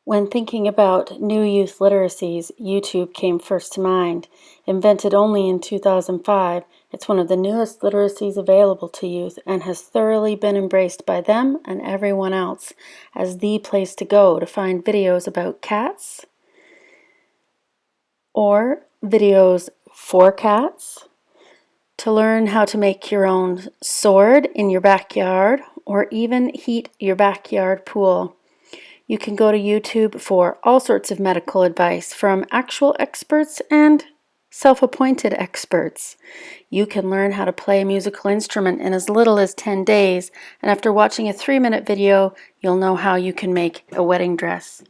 When thinking about new youth literacies, YouTube came first to mind. Invented only in 2005, it's one of the newest literacies available to youth and has thoroughly been embraced by them and everyone else as the place to go to find videos about cats or videos for cats, to learn how to make your own sword in your backyard or even heat your backyard pool. You can go to YouTube for all sorts of medical advice from actual experts and self-appointed experts. You can learn how to play a musical instrument in as little as 10 days, and after watching a 3-minute video, you'll know how you can make a wedding dress,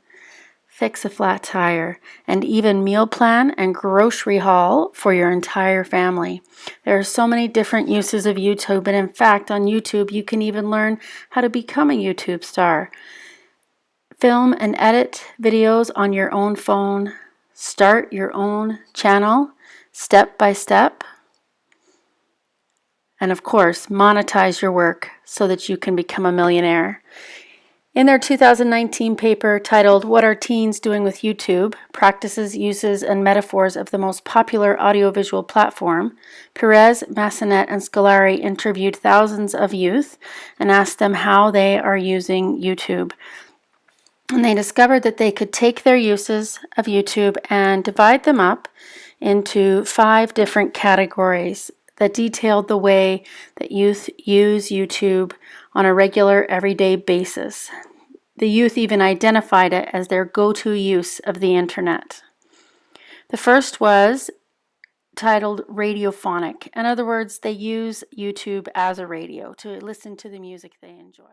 fix a flat tire, and even meal plan and grocery haul for your entire family. There are so many different uses of YouTube, and in fact, on YouTube, you can even learn how to become a YouTube star. Film and edit videos on your own phone, start your own channel step by step, and of course, monetize your work so that you can become a millionaire. In their 2019 paper titled "What Are Teens Doing with YouTube? Practices, Uses, and Metaphors of the Most Popular Audiovisual Platform," Perez, Massenet, and Scolari interviewed thousands of youth and asked them how they are using YouTube. And they discovered that they could take their uses of YouTube and divide them up into 5 different categories that detailed the way that youth use YouTube on a regular, everyday basis. The youth even identified it as their go-to use of the internet. The first was titled radiophonic. In other words, they use YouTube as a radio to listen to the music they enjoy.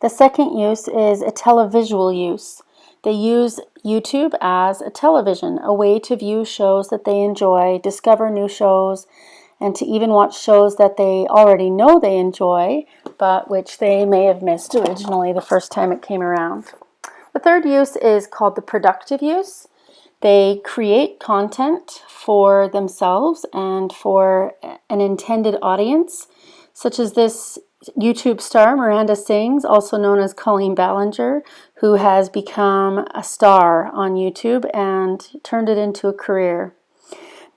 The second use is a televisual use. They use YouTube as a television, a way to view shows that they enjoy, discover new shows, and to even watch shows that they already know they enjoy, but which they may have missed originally the first time it came around. The third use is called the productive use. They create content for themselves and for an intended audience, such as this YouTube star, Miranda Sings, also known as Colleen Ballinger, who has become a star on YouTube and turned it into a career.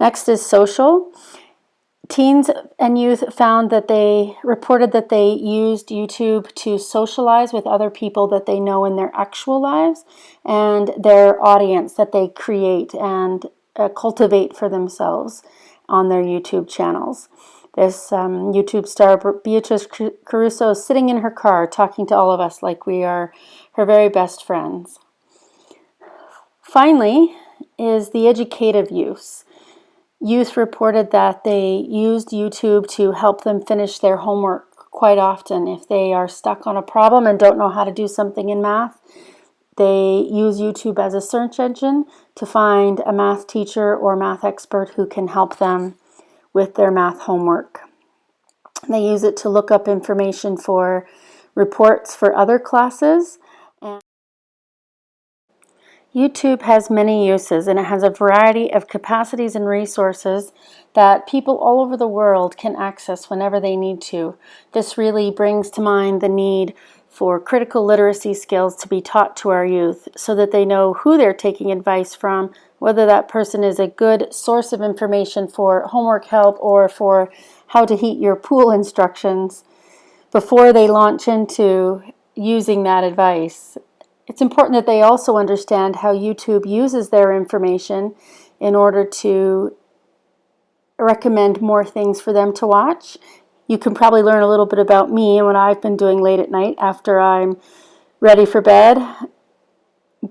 Next is social. Teens and youth found that they reported that they used YouTube to socialize with other people that they know in their actual lives and their audience that they create and cultivate for themselves on their YouTube channels. This YouTube star, Beatrice Caruso, is sitting in her car talking to all of us like we are her very best friends. Finally is the educative use. Youth reported that they used YouTube to help them finish their homework quite often. If they are stuck on a problem and don't know how to do something in math, they use YouTube as a search engine to find a math teacher or math expert who can help them with their math homework. They use it to look up information for reports for other classes. And YouTube has many uses, and it has a variety of capacities and resources that people all over the world can access whenever they need to. This really brings to mind the need for critical literacy skills to be taught to our youth so that they know who they're taking advice from, whether that person is a good source of information for homework help or for how to heat your pool instructions before they launch into using that advice. It's important that they also understand how YouTube uses their information in order to recommend more things for them to watch. You can probably learn a little bit about me and what I've been doing late at night after I'm ready for bed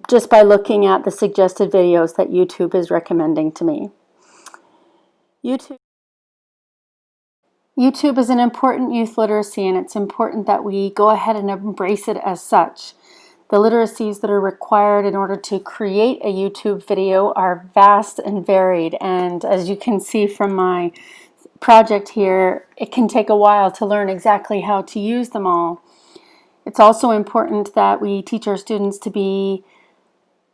just by looking at the suggested videos that YouTube is recommending to me. YouTube is an important youth literacy, and it's important that we go ahead and embrace it as such. The literacies that are required in order to create a YouTube video are vast and varied, and as you can see from my project here, it can take a while to learn exactly how to use them all. It's also important that we teach our students to be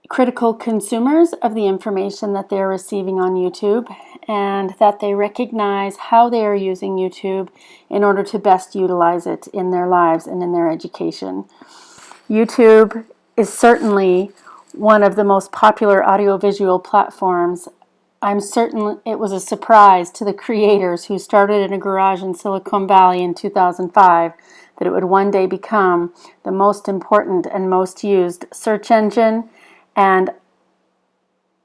critical consumers of the information that they're receiving on YouTube, and that they recognize how they are using YouTube in order to best utilize it in their lives and in their education. YouTube is certainly one of the most popular audiovisual platforms. I'm certain it was a surprise to the creators who started in a garage in Silicon Valley in 2005 that it would one day become the most important and most used search engine and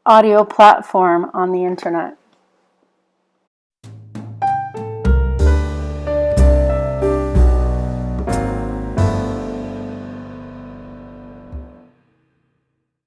audio platform on the internet.